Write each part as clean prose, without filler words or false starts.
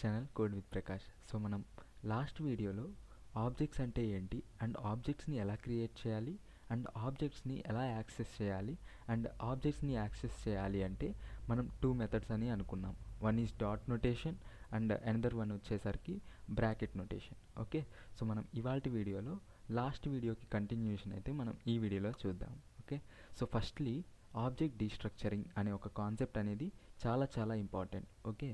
Channel code with Prakash. So మనం last వీడియోలో objects అంటే ఏంటి అండ్ ఆబ్జెక్ట్స్ని ఎలా క్రియేట్ చేయాలి అండ్ ఆబ్జెక్ట్స్ని ఎలా యాక్సెస్ చేయాలి అండ్ ఆబ్జెక్ట్స్ని యాక్సెస్ చేయాలి అంటే మనం 2 మెథడ్స్ అని అనుకున్నాం. One is dot notation and another one వచ్చేసరికి బ్రాకెట్ నొటేషన్. ఓకే, సో మనం ఇవాల్టి వీడియోలో లాస్ట్ వీడియోకి కంటిన్యూషన్ అయితే మనం ఈ వీడియోలో చూద్దాం. Okay, so firstly object destructuring అనే ఒక కాన్సెప్ట్ అనేది చాలా important. Okay,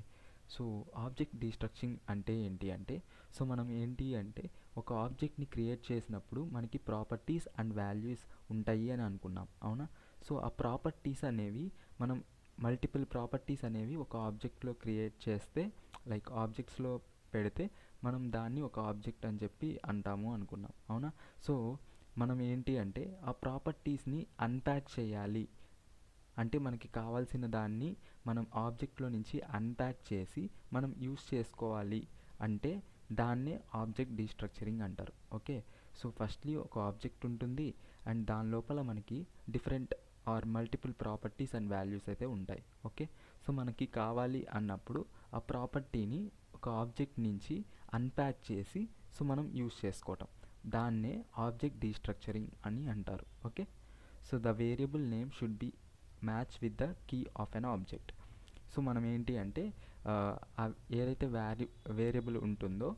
so object destructuring అంటే ఏంటి అంటే, సో మనం ఏంటి అంటే ఒక ఆబ్జెక్ట్ని క్రియేట్ చేసినప్పుడు మనకి ప్రాపర్టీస్ అండ్ వాల్యూస్ ఉంటాయి అని అనుకున్నాం, అవునా? సో ఆ ప్రాపర్టీస్ అనేవి మనం మల్టిపుల్ ప్రాపర్టీస్ అనేవి ఒక ఆబ్జెక్ట్లో క్రియేట్ చేస్తే, లైక్ ఆబ్జెక్ట్స్లో పెడితే మనం దాన్ని ఒక ఆబ్జెక్ట్ అని చెప్పి అంటాము అనుకున్నాం, అవునా? సో మనం ఏంటి అంటే ఆ ప్రాపర్టీస్ని అన్ప్యాక్ చేయాలి అంటే మనకి కావాల్సిన దాన్ని మనం ఆబ్జెక్ట్లో నుంచి అన్ప్యాక్ చేసి మనం యూస్ చేసుకోవాలి అంటే దాన్నే ఆబ్జెక్ట్ డీస్ట్రక్చరింగ్ అంటారు. ఓకే, సో ఫస్ట్లీ ఒక ఆబ్జెక్ట్ ఉంటుంది అండ్ దాని లోపల మనకి different or multiple properties and values అయితే ఉంటాయి. ఓకే, సో మనకి కావాలి అన్నప్పుడు ఆ ప్రాపర్టీని ఒక ఆబ్జెక్ట్ నుంచి అన్ప్యాక్ చేసి సో మనం యూస్ చేసుకోవటం, దాన్నే ఆబ్జెక్ట్ డీస్ట్రక్చరింగ్ అని అంటారు. Okay, so the variable name should be match with the key of an object. సో మనం ఏంటి అంటే ఏదైతే వేరియబుల్ ఉంటుందో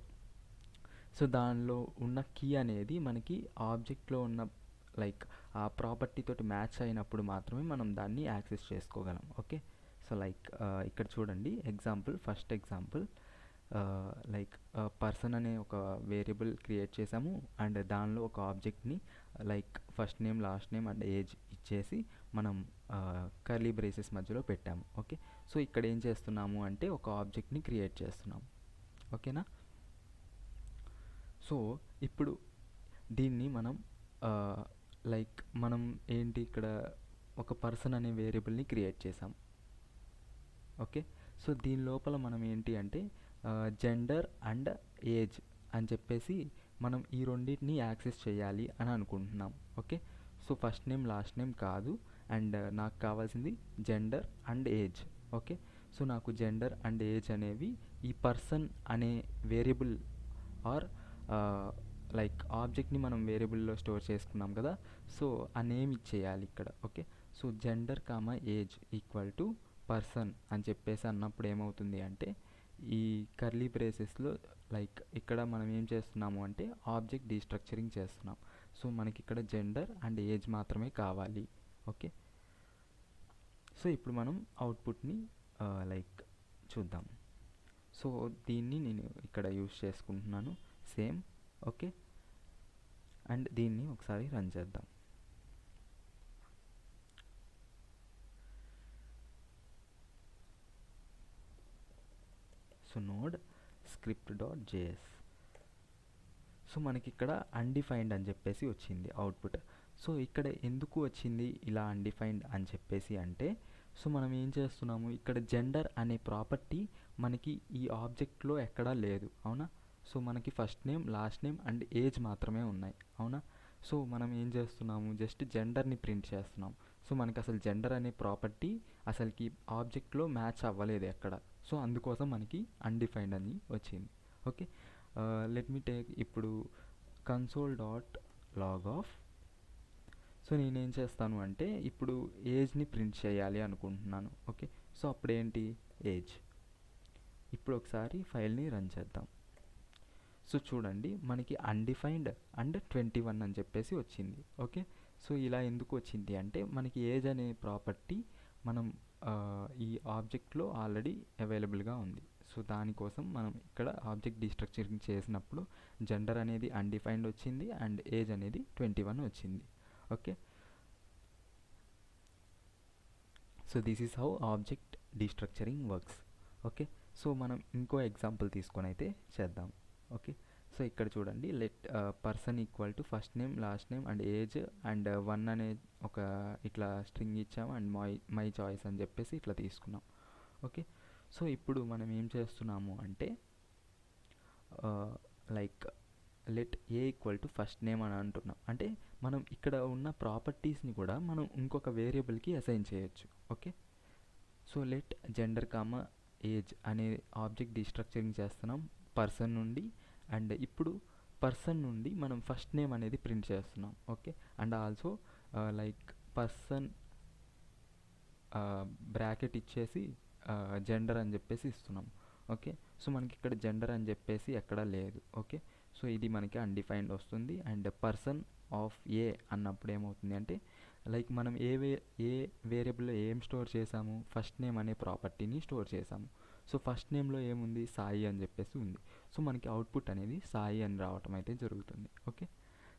సో దానిలో ఉన్న కీ అనేది మనకి ఆబ్జెక్ట్లో ఉన్న లైక్ ఆ ప్రాపర్టీ తోటి మ్యాచ్ అయినప్పుడు మాత్రమే మనం దాన్ని యాక్సెస్ చేసుకోగలం. ఓకే, సో లైక్ ఇక్కడ చూడండి example, first example like person అనే ఒక వేరియబుల్ క్రియేట్ చేసాము అండ్ దానిలో ఒక ఆబ్జెక్ట్ని like first name last name and age ఇచ్చేసి మనం కర్లీ బ్రేసెస్ మధ్యలో పెట్టాము. ఓకే, సో ఇక్కడ ఏం చేస్తున్నాము అంటే ఒక ఆబ్జెక్ట్ని క్రియేట్ చేస్తున్నాము. ఓకేనా, సో ఇప్పుడు దీన్ని మనం లైక్ మనం ఏంటి ఇక్కడ ఒక పర్సన్ అనే వేరియబుల్ని క్రియేట్ చేసాం. ఓకే, సో దీని లోపల మనం ఏంటి అంటే జెండర్ అండ్ ఏజ్ అని చెప్పేసి మనం ఈ రెండింటిని యాక్సెస్ చేయాలి అని అనుకుంటున్నాం. Okay, so first name last name కాదు అండ్ నాకు కావాల్సింది gender and age. Okay, so నాకు జెండర్ అండ్ ఏజ్ అనేవి ఈ పర్సన్ అనే వేరియబుల్ ఆర్ లైక్ ఆబ్జెక్ట్ని మనం వేరియబుల్లో స్టోర్ చేసుకున్నాం కదా, సో ఆ నేమ్ ఇచ్చేయాలి ఇక్కడ. Okay, so gender comma age equal to person అని చెప్పేసి అన్నప్పుడు ఏమవుతుంది అంటే ఈ కర్లీ బ్రేసెస్లో లైక్ ఇక్కడ మనం ఏం చేస్తున్నాము అంటే ఆబ్జెక్ట్ డీస్ట్రక్చరింగ్ చేస్తున్నాం. సో మనకి ఇక్కడ జెండర్ అండ్ ఏజ్ మాత్రమే కావాలి. ఓకే, సో ఇప్పుడు మనం అవుట్పుట్ని లైక్ చూద్దాం. సో దీన్ని నేను ఇక్కడ యూస్ చేసుకుంటున్నాను సేమ్. ఓకే, అండ్ దీన్ని ఒకసారి రన్ చేద్దాం. So node script.js. సో మనకి ఇక్కడ అన్డిఫైన్డ్ అని చెప్పేసి వచ్చింది అవుట్పుట్. సో ఇక్కడ ఎందుకు వచ్చింది ఇలా అన్డిఫైన్డ్ అని చెప్పేసి అంటే, సో మనం ఏం చేస్తున్నాము ఇక్కడ జెండర్ అనే ప్రాపర్టీ మనకి ఈ ఆబ్జెక్ట్లో ఎక్కడా లేదు, అవునా? సో మనకి first name last name and age మాత్రమే ఉన్నాయి, అవునా? సో మనం ఏం చేస్తున్నాము జస్ట్ జెండర్ని ప్రింట్ చేస్తున్నాం. సో మనకి అసలు జెండర్ అనే ప్రాపర్టీ అసలుకి ఆబ్జెక్ట్లో మ్యాచ్ అవ్వలేదు ఎక్కడ, సో అందుకోసం మనకి అన్డిఫైన్డ్ అని వచ్చింది. ఓకే, లెట్ మీ టేక్ ఇప్పుడు console.log. సో నేనేం చేస్తాను అంటే ఇప్పుడు ఏజ్ని ప్రింట్ చేయాలి అనుకుంటున్నాను. ఓకే, సో అప్పుడేంటి ఏజ్. ఇప్పుడు ఒకసారి ఫైల్ని రన్ చేద్దాం. సో చూడండి మనకి అన్డిఫైన్డ్ అండ్ 21 అని చెప్పేసి వచ్చింది. ఓకే, సో ఇలా ఎందుకు వచ్చింది అంటే మనకి ఏజ్ అనే ప్రాపర్టీ మనం ఈ ఆబ్జెక్ట్లో ఆల్రెడీ అవైలబుల్గా ఉంది. సో దానికోసం మనం ఇక్కడ ఆబ్జెక్ట్ డీస్ట్రక్చరింగ్ చేసినప్పుడు జెండర్ అనేది అన్డిఫైన్డ్ వచ్చింది అండ్ ఏజ్ అనేది 21 వచ్చింది. Okay, so this is how object destructuring works. Okay, so మనం ఇంకో ఎగ్జాంపుల్ తీసుకొని అయితే చేద్దాం. ఓకే, సో ఇక్కడ చూడండి let person equal to first name last name and age and 1 అనే ఒక ఇట్లా స్ట్రింగ్ ఇచ్చాము అండ్ మై చాయిస్ అని చెప్పేసి ఇట్లా తీసుకున్నాం. ఓకే, సో ఇప్పుడు మనం ఏం చేస్తున్నాము అంటే like let A equal to first name అని అంటున్నాం. అంటే మనం ఇక్కడ ఉన్న ప్రాపర్టీస్ని కూడా మనం ఇంకొక వేరియబుల్కి అసైన్ చేయొచ్చు. Okay, so let gender comma age అనే ఆబ్జెక్ట్ డీస్ట్రక్చరింగ్ చేస్తున్నాం పర్సన్ నుండి. అండ్ ఇప్పుడు పర్సన్ నుండి మనం ఫస్ట్ నేమ్ అనేది ప్రింట్ చేస్తున్నాం. Okay, and also like person bracket ఇచ్చేసి జెండర్ అని చెప్పేసి ఇస్తున్నాం. ఓకే, సో మనకి ఇక్కడ జెండర్ అని చెప్పేసి ఎక్కడా లేదు. ఓకే, సో ఇది మనకి అన్డిఫైన్డ్ వస్తుంది. అండ్ పర్సన్ ఆఫ్ ఏ అన్నప్పుడు ఏమవుతుంది అంటే లైక్ మనం ఏ వేరియబుల్లో ఏం స్టోర్ చేసాము, ఫస్ట్ నేమ్ అనే ప్రాపర్టీని స్టోర్ చేసాము. సో ఫస్ట్ నేమ్లో ఏముంది, సాయి అని చెప్పేసి ఉంది. సో మనకి అవుట్పుట్ అనేది సాయి అని రావటం అయితే జరుగుతుంది. ఓకే,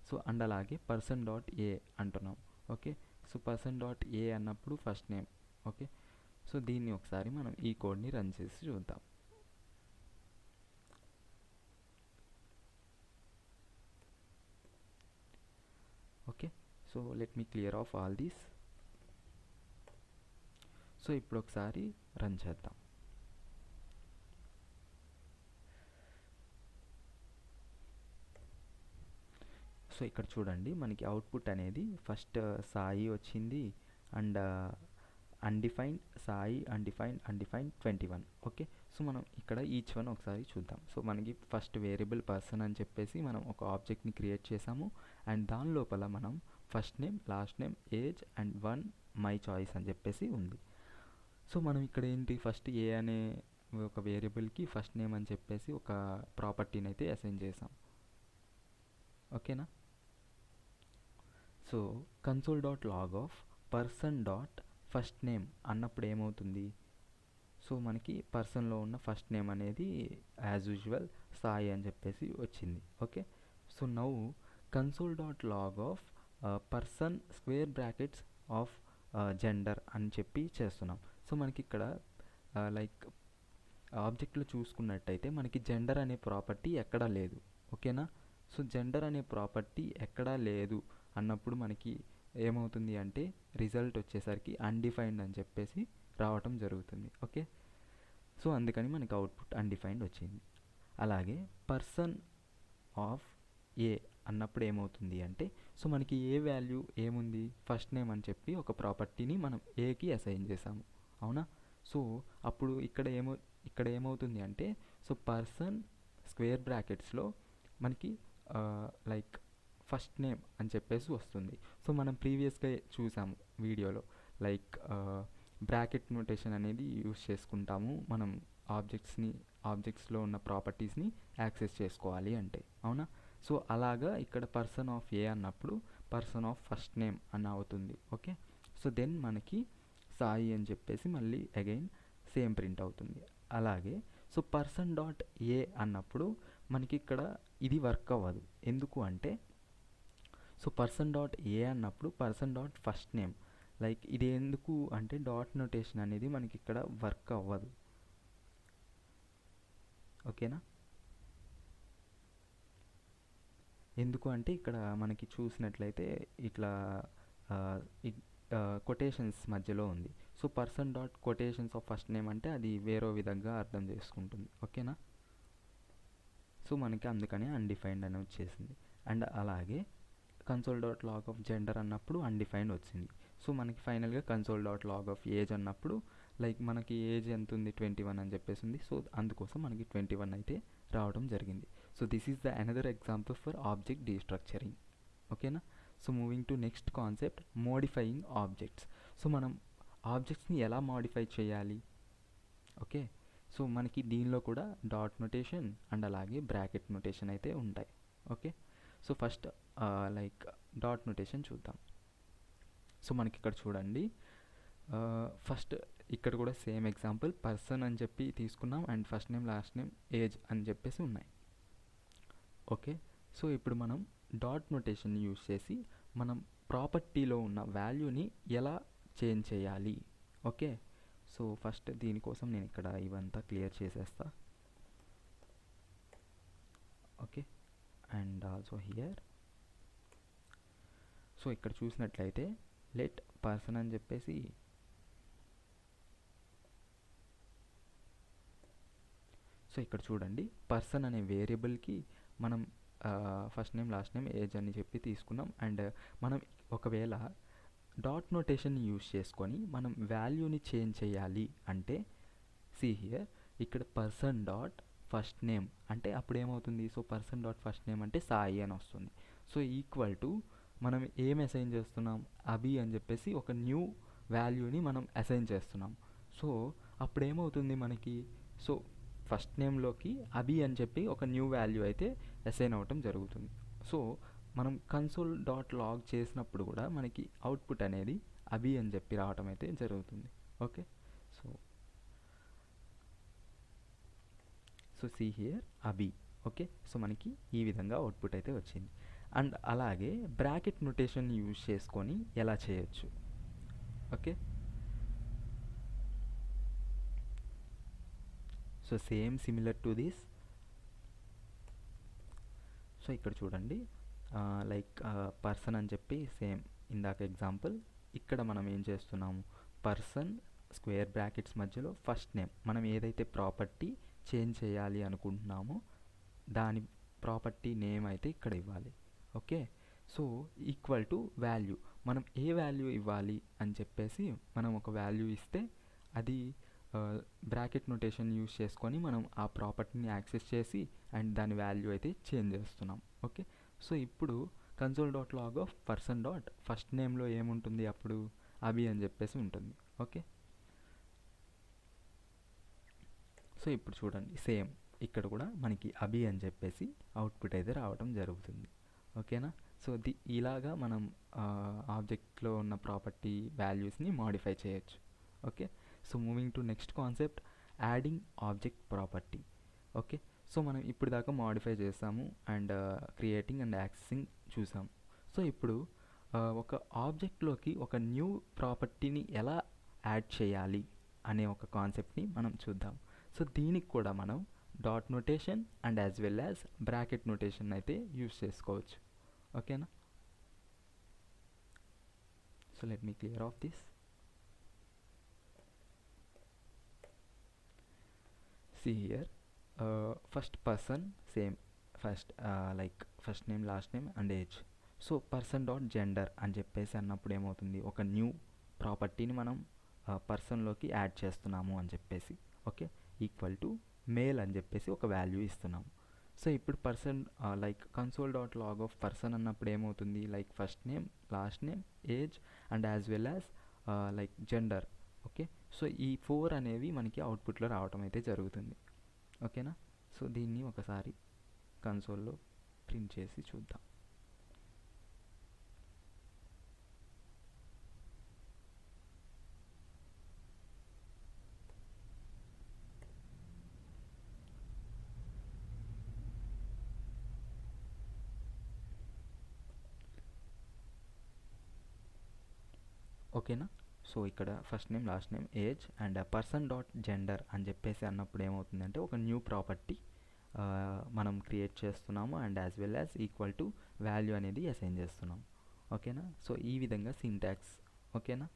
సో అండ్ అలాగే పర్సన్ డాట్ ఏ అంటున్నాం. Okay, so person dot A అన్నప్పుడు ఫస్ట్ నేమ్. ఓకే, సో దీన్ని ఒకసారి మనం ఈ కోడ్ని రన్ చేసి చూద్దాం. Okay, so let me clear of all these. So ఇప్పుడు ఒకసారి రన్ చేద్దాం. సో ఇక్కడ చూడండి మనకి అవుట్పుట్ అనేది ఫస్ట్ సాయి వచ్చింది and undefined Sai, undefined 21. Okay, so మనం ఇక్కడ ఈచ్ వన్ ఒకసారి చూద్దాం. సో మనకి ఫస్ట్ వేరియబుల్ పర్సన్ అని చెప్పేసి మనం ఒక ఆబ్జెక్ట్ని క్రియేట్ చేసాము. అండ్ దాని లోపల మనం first name, last name, age and 1 my choice అని చెప్పేసి ఉంది. సో మనం ఇక్కడ ఏంటి, ఫస్ట్ ఏ అనే ఒక వేరియబుల్కి ఫస్ట్ నేమ్ అని చెప్పేసి ఒక ప్రాపర్టీని అయితే అసైన్ చేసాం. ఓకేనా. So console dot log of person dot first name అన్నప్పుడు ఏమవుతుంది, సో మనకి పర్సన్లో ఉన్న ఫస్ట్ నేమ్ అనేది యాజ్ యూజువల్ సాయి అని చెప్పేసి వచ్చింది. Okay, so now console dot log of person square brackets of gender అని చెప్పి చేస్తున్నాం. సో మనకి ఇక్కడ లైక్ ఆబ్జెక్ట్లో చూసుకున్నట్టయితే మనకి జెండర్ అనే ప్రాపర్టీ ఎక్కడా లేదు. ఓకేనా, సో జెండర్ అనే ప్రాపర్టీ ఎక్కడా లేదు అన్నప్పుడు మనకి ఏమవుతుంది అంటే రిజల్ట్ వచ్చేసరికి అన్డిఫైన్డ్ అని చెప్పేసి రావటం జరుగుతుంది. ఓకే, సో అందుకని మనకి అవుట్పుట్ అన్డిఫైన్డ్ వచ్చింది. అలాగే పర్సన్ ఆఫ్ ఏ అన్నప్పుడు ఏమవుతుంది అంటే సో మనకి ఏ వాల్యూ ఏముంది, ఫస్ట్ నేమ్ అని చెప్పి ఒక ప్రాపర్టీని మనం ఏకి అసైన్ చేసాము. అవునా, సో అప్పుడు ఇక్కడ ఏమవుతుంది అంటే సో పర్సన్ స్క్వేర్ బ్రాకెట్స్లో మనకి లైక్ ఫస్ట్ నేమ్ అని చెప్పేసి వస్తుంది. సో మనం ప్రీవియస్గా చూసాము వీడియోలో లైక్ బ్రాకెట్ నోటేషన్ అనేది యూస్ చేసుకుంటాము మనం ఆబ్జెక్ట్స్లో ఉన్న ప్రాపర్టీస్ని యాక్సెస్ చేసుకోవాలి అంటే. అవునా, సో అలాగా ఇక్కడ పర్సన్ ఆఫ్ ఏ అన్నప్పుడు పర్సన్ ఆఫ్ ఫస్ట్ నేమ్ అని అవుతుంది. ఓకే, సో దెన్ మనకి సాయి అని చెప్పేసి మళ్ళీ అగైన్ సేమ్ ప్రింట్ అవుతుంది. అలాగే సో పర్సన్ డాట్ ఏ అన్నప్పుడు మనకి ఇక్కడ ఇది వర్క్ అవ్వదు. ఎందుకు అంటే సో పర్సన్ డాట్ ఏ అన్నప్పుడు person dot first name like ఇది ఎందుకు అంటే డాట్ నోటేషన్ అనేది మనకి ఇక్కడ వర్క్ అవ్వదు. ఓకేనా, ఎందుకు అంటే ఇక్కడ మనకి చూసినట్లయితే ఇట్లా కొటేషన్స్ మధ్యలో ఉంది. So person dot quotations of first name అంటే అది వేరే విధంగా అర్థం చేసుకుంటుంది. ఓకేనా, సో మనకి అందుకనే అన్డిఫైన్డ్ అని వచ్చేసింది. అండ్ అలాగే console dot log of gender అన్నప్పుడు అన్డిఫైన్డ్ వచ్చింది. సో మనకి ఫైనల్గా console dot log of age అన్నప్పుడు లైక్ మనకి ఏజ్ ఎంత ఉంది 21 అని చెప్పేసి ఉంది. సో అందుకోసం మనకి 21 అయితే రావడం జరిగింది. So this is the another example for object destructuring. ఓకేనా, so moving to next concept modifying objects. సో మనం ఆబ్జెక్ట్స్ని ఎలా మోడిఫై చేయాలి. ఓకే, సో మనకి దీనిలో కూడా డాట్ నోటేషన్ అండ్ అలాగే బ్రాకెట్ నోటేషన్ అయితే ఉంటాయి. Okay, so first like dot notation చూద్దాం. సో మనకి ఇక్కడ చూడండి ఫస్ట్ ఇక్కడ కూడా సేమ్ ఎగ్జాంపుల్ పర్సన్ అని చెప్పి తీసుకున్నాం and first name, last name, age అని చెప్పేసి ఉన్నాయి. ఓకే, సో ఇప్పుడు మనం డాట్ నోటేషన్ యూజ్ చేసి మనం ప్రాపర్టీలో ఉన్న వాల్యూని ఎలా చేంజ్ చేయాలి. ఓకే, సో ఫస్ట్ దీనికోసం నేను ఇక్కడ ఇవంతా క్లియర్ చేసేస్తా. Okay, and also here so ఇక్కడ చూసినట్లయితే లెట్ పర్సన్ అని చెప్పేసి సో ఇక్కడ చూడండి పర్సన్ అనే వేరియబుల్కి మనం first name, last name, age అని చెప్పి తీసుకున్నాం. అండ్ మనం ఒకవేళ డాట్ నోటేషన్ యూజ్ చేసుకొని మనం వాల్యూని చేంజ్ చేయాలి అంటే సి హియర్ ఇక్కడ పర్సన్ డాట్ ఫస్ట్ నేమ్ అంటే అప్పుడు ఏమవుతుంది, so person dot first name అంటే సాయి అని వస్తుంది. సో ఈక్వల్ టు మనం ఏం అసైన్ చేస్తున్నాం, అభి అని చెప్పేసి ఒక న్యూ వాల్యూని మనం అసైన్ చేస్తున్నాం. సో అప్పుడు ఏమవుతుంది మనకి, సో ఫస్ట్ నేమ్లోకి అభి అని చెప్పి ఒక న్యూ వాల్యూ అయితే అసైన్ అవ్వటం జరుగుతుంది. సో మనం కన్సోల్ డాట్ లాగ్ చేసినప్పుడు కూడా మనకి అవుట్పుట్ అనేది అభి అని చెప్పి రావటం అయితే జరుగుతుంది. Okay, so see here Abhi. Okay, so మనకి ఈ విధంగా అవుట్పుట్ అయితే వచ్చింది. అండ్ అలాగే బ్రాకెట్ నొటేషన్ యూజ్ చేసుకొని ఎలా చేయొచ్చు. Okay, so same similar to this. So ఇక్కడ చూడండి, లైక్ పర్సన్ అని చెప్పి సేమ్ ఇందాక ఎగ్జాంపుల్, ఇక్కడ మనం ఏం చేస్తున్నాము, పర్సన్ స్క్వేర్ బ్రాకెట్స్ మధ్యలో ఫస్ట్ నేమ్, మనం ఏదైతే ప్రాపర్టీ చేంజ్ చేయాలి అనుకుంటున్నామో దాని ప్రాపర్టీ నేమ్ అయితే ఇక్కడ ఇవ్వాలి. Okay, so equal to value, మనం ఏ వాల్యూ ఇవ్వాలి అని చెప్పేసి మనం ఒక వాల్యూ ఇస్తే అది బ్రాకెట్ నొటేషన్ యూజ్ చేసుకొని మనం ఆ ప్రాపర్టీని యాక్సెస్ చేసి అండ్ దాని వాల్యూ అయితే చేంజ్ చేస్తున్నాం. ఓకే, సో ఇప్పుడు console dot log of person dot first నేమ్లో ఏముంటుంది, అప్పుడు అభి అని చెప్పేసి ఉంటుంది. ఓకే, సో ఇప్పుడు చూడండి సేమ్ ఇక్కడ కూడా మనకి అభి అని చెప్పేసి అవుట్పుట్ అయితే రావడం జరుగుతుంది. ఓకేనా, సో ఇలాగా మనం ఆబ్జెక్ట్లో ఉన్న ప్రాపర్టీ వాల్యూస్ని మాడిఫై చేయొచ్చు. Okay, so moving to next concept, adding object property. Okay, so మనం ఇప్పుడు దాకా మాడిఫై చేసాము అండ్ క్రియేటింగ్ అండ్ యాక్సెసింగ్ చూసాము. సో ఇప్పుడు ఒక ఆబ్జెక్ట్లోకి ఒక న్యూ ప్రాపర్టీని ఎలా యాడ్ చేయాలి అనే ఒక కాన్సెప్ట్ని మనం చూద్దాం. సో దీనికి కూడా మనం dot notation and as well as bracket notation అయితే యూస్ చేసుకోవచ్చు. ఓకేనా, so let me clear of this. See here, first person same, first like first name last name and age. So person dot gender అని చెప్పేసి అన్నప్పుడు ఏమవుతుంది, ఒక new ప్రాపర్టీని మనం పర్సన్లోకి యాడ్ చేస్తున్నాము అని చెప్పేసి. ఓకే, ఈక్వల్ టు మేల్ అని చెప్పేసి ఒక వాల్యూ ఇస్తున్నాము. సో ఇప్పుడు person like console dot log of person అన్నప్పుడు ఏమవుతుంది, like first name last name age and as well as like gender. Okay, so ఈ 4 అనేవి మనకి అవుట్పుట్లో రావటం అయితే జరుగుతుంది. ఓకేనా, సో దీన్ని ఒకసారి కన్సోల్లో ప్రింట్ చేసి చూద్దాం. ఓకేనా, సో ఇక్కడ first name last name age and person dot gender అని చెప్పేసి అన్నప్పుడు ఏమవుతుందంటే ఒక న్యూ ప్రాపర్టీ మనం క్రియేట్ చేస్తున్నాము and as well as equal to value అనేది అసైన్ చేస్తున్నాం. ఓకేనా, సో ఈ విధంగా సింటాక్స్. ఓకేనా,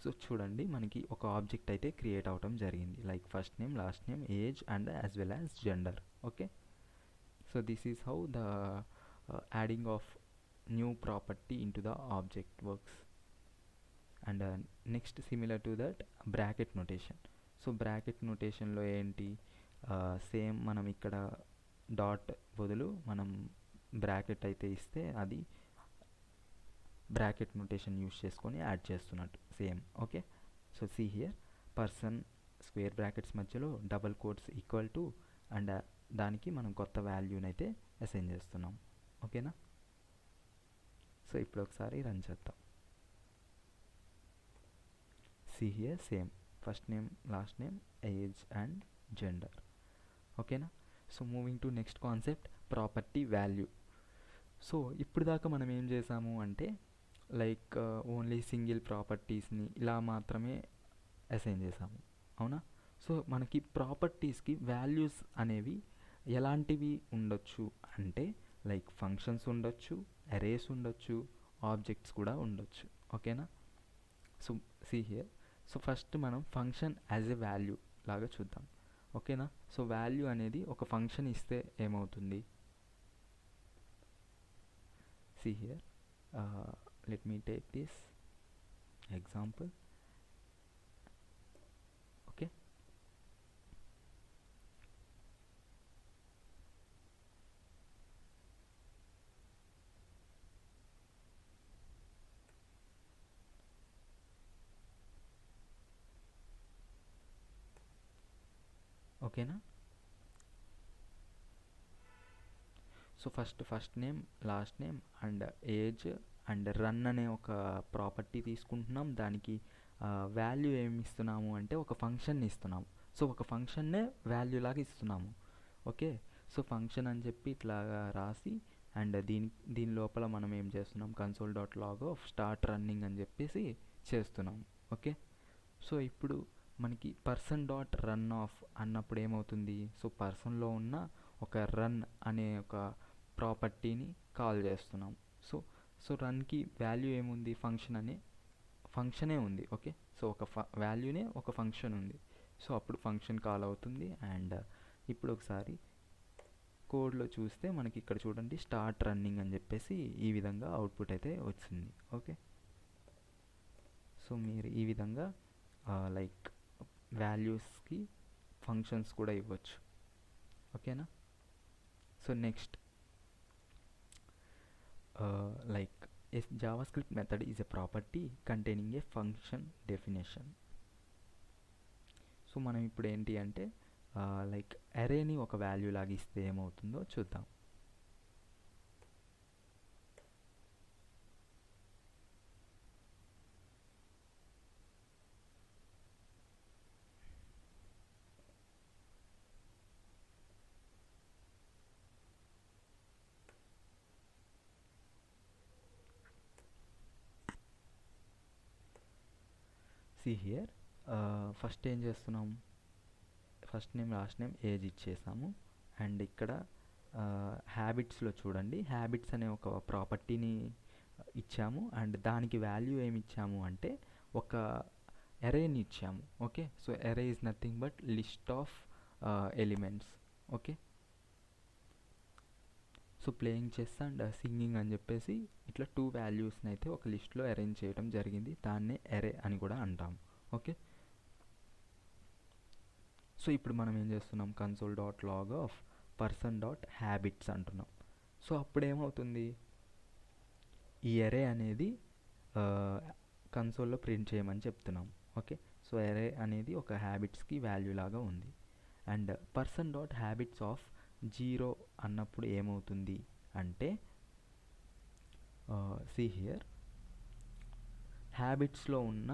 సో చూడండి మనకి ఒక ఆబ్జెక్ట్ అయితే క్రియేట్ అవటం జరిగింది, like first name last name age and as well as gender. Okay, so this is how the adding of new property into the object works. And next similar to that, bracket notation. So bracket notation లో ఏంటి, same మనం ఇక్కడ dot బదులు మనం bracket అయితే ఇస్తే అది bracket notation use చేసుకొని యాడ్ చేస్తున్నట్టు same. Okay, so see here person square brackets మధ్యలో double quotes equal to and దానికి మనం కొత్త వాల్యూని అయితే అసైన్ చేస్తున్నాం. ఓకేనా, సో ఇప్పుడు ఒకసారి రన్ చేద్దాం. See here same first name last name age and gender. ఓకేనా, so moving to next concept, property value. So ఇప్పుడు దాకా మనం ఏం చేసాము అంటే లైక్ ఓన్లీ సింగిల్ ప్రాపర్టీస్ని ఇలా మాత్రమే అసైన్ చేసాము, అవునా. సో మనకి ప్రాపర్టీస్కి వాల్యూస్ అనేవి ఎలాంటివి ఉండొచ్చు అంటే లైక్ ఫంక్షన్స్ ఉండొచ్చు, అరేస్ ఉండొచ్చు, ఆబ్జెక్ట్స్ కూడా ఉండొచ్చు. ఓకేనా, so see here, so first మనం ఫంక్షన్ యాజ్ ఎ వాల్యూ లాగా చూద్దాం. ఓకేనా, సో వాల్యూ అనేది ఒక ఫంక్షన్ ఇస్తే ఏమవుతుంది, see here let me take this example. Okay, ఓకేనా. So first name, last name and age and run అనే ఒక ప్రాపర్టీ తీసుకుంటున్నాం. దానికి వాల్యూ ఏమి ఇస్తున్నాము అంటే ఒక ఫంక్షన్ ఇస్తున్నాము. సో ఒక ఫంక్షన్నే వాల్యూ లాగా ఇస్తున్నాము. ఓకే, సో ఫంక్షన్ అని చెప్పి ఇట్లా రాసి అండ్ దీని లోపల మనం ఏం చేస్తున్నాం, console dot log of start running అని చెప్పేసి చేస్తున్నాం. ఓకే, సో ఇప్పుడు మనకి పర్సన్ డాట్ రన్ ఆఫ్ అన్నప్పుడు ఏమవుతుంది, సో పర్సన్లో ఉన్న ఒక రన్ అనే ఒక ప్రాపర్టీని కాల్ చేస్తున్నాం. సో రన్కి వాల్యూ ఏముంది, ఫంక్షనే ఉంది. ఓకే, సో ఒక వాల్యూనే ఒక ఫంక్షన్ ఉంది. సో అప్పుడు ఫంక్షన్ కాల్ అవుతుంది. అండ్ ఇప్పుడు ఒకసారి కోడ్లో చూస్తే మనకి ఇక్కడ చూడండి స్టార్ట్ రన్నింగ్ అని చెప్పేసి ఈ విధంగా అవుట్పుట్ అయితే వచ్చింది. ఓకే, సో మీరు ఈ విధంగా లైక్ వాల్యూస్కి ఫంక్షన్స్ కూడా ఇవ్వచ్చు. ఓకేనా. So next like a JavaScript method is a property containing a function definition. So మనం ఇప్పుడు ఏంటి అంటే లైక్ అరేని ఒక వాల్యూ లాగా ఇస్తే ఏమవుతుందో చూద్దాం. See here, ఫస్ట్ ఏం చేస్తున్నాం, first name last name age ఇచ్చేసాము. అండ్ ఇక్కడ హ్యాబిట్స్లో చూడండి, హ్యాబిట్స్ అనే ఒక ప్రాపర్టీని ఇచ్చాము. అండ్ దానికి వాల్యూ ఏమి ఇచ్చాము అంటే ఒక అరేని ఇచ్చాము. ఓకే, సో అరే is nothing but list of elements. Okay, so playing chess and singing అని చెప్పేసి ఇట్లా 2 వాల్యూస్ని అయితే ఒక లిస్ట్లో అరేంజ్ చేయడం జరిగింది. దాన్నే అరే అని కూడా అంటాం. ఓకే, సో ఇప్పుడు మనం ఏం చేస్తున్నాం, console dot log of person dot habits అంటున్నాం. సో అప్పుడు ఏమవుతుంది, ఈ అరే అనేది కన్సోల్లో ప్రింట్ చేయమని చెప్తున్నాం. ఓకే, సో అరే అనేది ఒక హ్యాబిట్స్కి వాల్యూ లాగా ఉంది. And person dot habits of 0 అన్నప్పుడు ఏమవుతుంది అంటే సి హియర్, హ్యాబిట్స్లో ఉన్న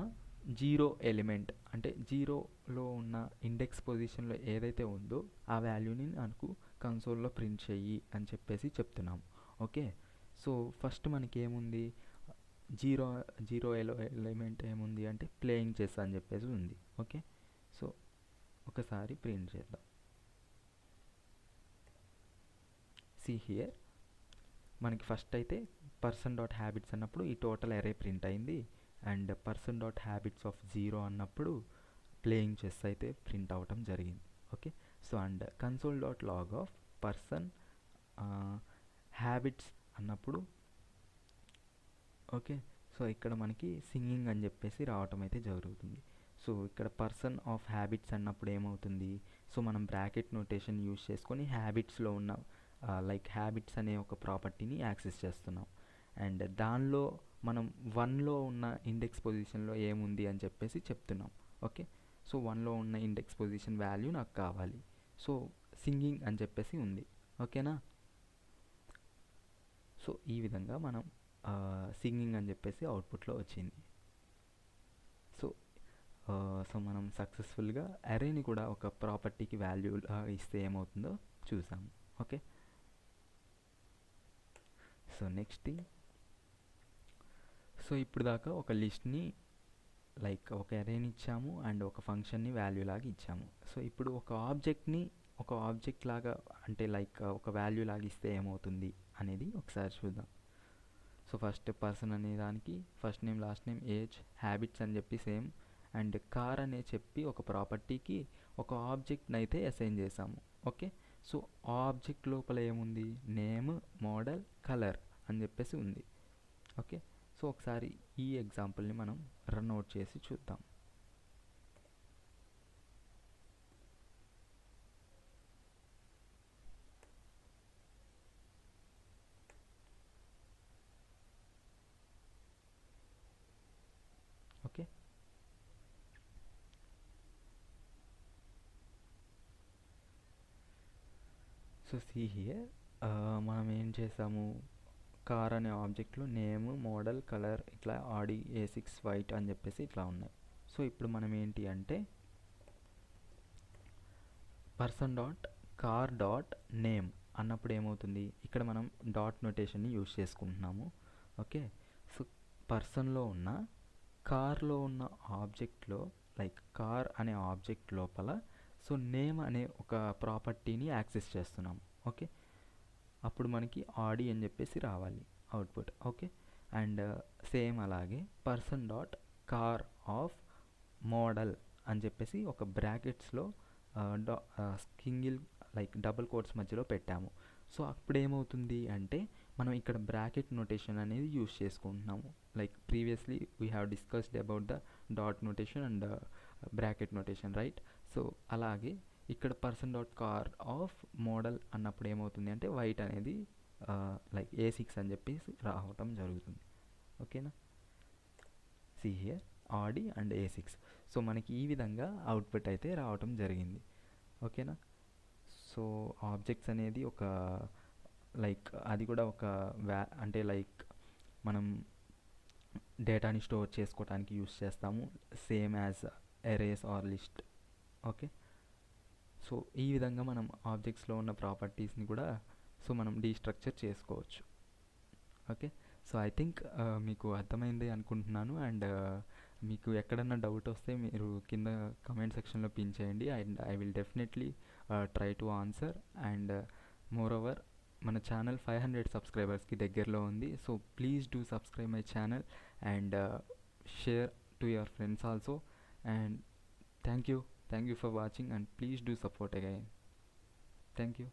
0 ఎలిమెంట్ అంటే 0లో ఉన్న ఇండెక్స్ పొజిషన్లో ఏదైతే ఉందో ఆ వాల్యూని నాకు కన్సోల్లో ప్రింట్ చెయ్యి అని చెప్పేసి చెప్తున్నాం. ఓకే, సో ఫస్ట్ మనకి ఏముంది, జీరో ఎలిమెంట్ ఏముంది అంటే ప్లేయింగ్ చెస్ అని చెప్పేసి ఉంది. ఓకే, సో ఒకసారి ప్రింట్ చేద్దాం. సి హియర్, మనకి ఫస్ట్ అయితే పర్సన్ డాట్ హ్యాబిట్స్ అన్నప్పుడు ఈ టోటల్ అరే ప్రింట్ అయింది. And person dot habits of 0 అన్నప్పుడు ప్లేయింగ్ చెస్ అయితే ప్రింట్ అవటం జరిగింది. Okay, so and console dot log of person habits అన్నప్పుడు ఓకే, సో ఇక్కడ మనకి సింగింగ్ అని చెప్పేసి రావటం అయితే జరుగుతుంది. సో ఇక్కడ పర్సన్ ఆఫ్ హ్యాబిట్స్ అన్నప్పుడు ఏమవుతుంది, సో మనం బ్రాకెట్ నోటేషన్ యూజ్ చేసుకొని హ్యాబిట్స్లో ఉన్న లైక్ హ్యాబిట్స్ అనే ఒక ప్రాపర్టీని యాక్సెస్ చేస్తున్నాం. అండ్ దానిలో మనం 1లో ఉన్న ఇండెక్స్ పొజిషన్లో ఏముంది అని చెప్పేసి చెప్తున్నాం. ఓకే, సో 1లో ఉన్న ఇండెక్స్ పొజిషన్ వాల్యూ నాకు కావాలి. సో సింగింగ్ అని చెప్పేసి ఉంది. ఓకేనా, సో ఈ విధంగా మనం సింగింగ్ అని చెప్పేసి అవుట్పుట్లో వచ్చింది. సో మనం సక్సెస్ఫుల్గా అరేని కూడా ఒక ప్రాపర్టీకి వాల్యూ ఇస్తే ఏమవుతుందో చూసాము. Okay, so next thing, so ఇప్పుడు దాకా ఒక లిస్ట్ని లైక్ ఒక అరేని ఇచ్చాము అండ్ ఒక ఫంక్షన్ని వాల్యూ లాగా ఇచ్చాము. సో ఇప్పుడు ఒక ఆబ్జెక్ట్ని ఒక ఆబ్జెక్ట్ లాగా అంటే లైక్ ఒక వాల్యూ లాగా ఇస్తే ఏమవుతుంది అనేది ఒకసారి చూద్దాం. సో ఫస్ట్ పర్సన్ అనే దానికి first name last name age habits అని చెప్పి సేమ్, అండ్ కార్ అనే చెప్పి ఒక ప్రాపర్టీకి ఒక ఆబ్జెక్ట్ని అయితే అసైన్ చేసాము. ఓకే, సో ఆబ్జెక్ట్ లోపల ఏముంది, నేమ్, మోడల్, కలర్ అని చెప్పేసి ఉంది. ఓకే, సో సో ఒకసారి ఈ ఎగ్జాంపుల్ని మనం రన్ అవుట్ చేసి చూద్దాం. ఓకే, సో సీ హియర్ మనం ఏం చేసాము, కార్ అనే ఆబ్జెక్ట్లో నేమ్, మోడల్, కలర్ ఇట్లా ఆడి A6 వైట్ అని చెప్పేసి ఇట్లా ఉన్నాయి. సో ఇప్పుడు మనం ఏంటి అంటే person dot car dot name అన్నప్పుడు ఏమవుతుంది, ఇక్కడ మనం డాట్ నోటేషన్ని యూజ్ చేసుకుంటున్నాము. ఓకే, సో పర్సన్లో ఉన్న కార్లో ఉన్న ఆబ్జెక్ట్లో లైక్ కార్ అనే ఆబ్జెక్ట్ లోపల సో నేమ్ అనే ఒక ప్రాపర్టీని యాక్సెస్ చేస్తున్నాం. ఓకే, అప్పుడు మనకి ఆడి అని చెప్పేసి రావాలి అవుట్పుట్. ఓకే, అండ్ సేమ్ అలాగే person dot car of model అని చెప్పేసి ఒక బ్రాకెట్స్లో సింగిల్ లైక్ డబుల్ కోట్స్ మధ్యలో పెట్టాము. సో అప్పుడు ఏమవుతుంది అంటే మనం ఇక్కడ బ్రాకెట్ నోటేషన్ అనేది యూజ్ చేసుకుంటున్నాము. Like previously we have discussed about the dot notation and bracket notation, right? So అలాగే ఇక్కడ person dot car of model అన్నప్పుడు ఏమవుతుంది అంటే వైట్ అనేది లైక్ A6 అని చెప్పేసి రావటం జరుగుతుంది. ఓకేనా, see here Audi and A6. So మనకి ఈ విధంగా అవుట్పుట్ అయితే రావటం జరిగింది. ఓకేనా, సో ఆబ్జెక్ట్స్ అనేది ఒక లైక్ అది కూడా ఒక అంటే లైక్ మనం డేటాని స్టోర్ చేసుకోవడానికి యూస్ చేస్తాము, same as arrays or list. Okay, so ఈ విధంగా మనం ఆబ్జెక్ట్స్లో ఉన్న ప్రాపర్టీస్ని కూడా సో మనం డీస్ట్రక్చర్ చేసుకోవచ్చు. ఓకే, సో ఐ థింక్ మీకు అర్థమైంది అనుకుంటున్నాను. అండ్ మీకు ఎక్కడన్నా డౌట్ వస్తే మీరు కింద కమెంట్ సెక్షన్లో పిన్ చేయండి and I will definitely try to answer. And more over మన ఛానల్ 500 సబ్స్క్రైబర్స్కి దగ్గరలో ఉంది. So please do subscribe my channel and share to your friends also. And thank you for watching and please do support again. Thank you.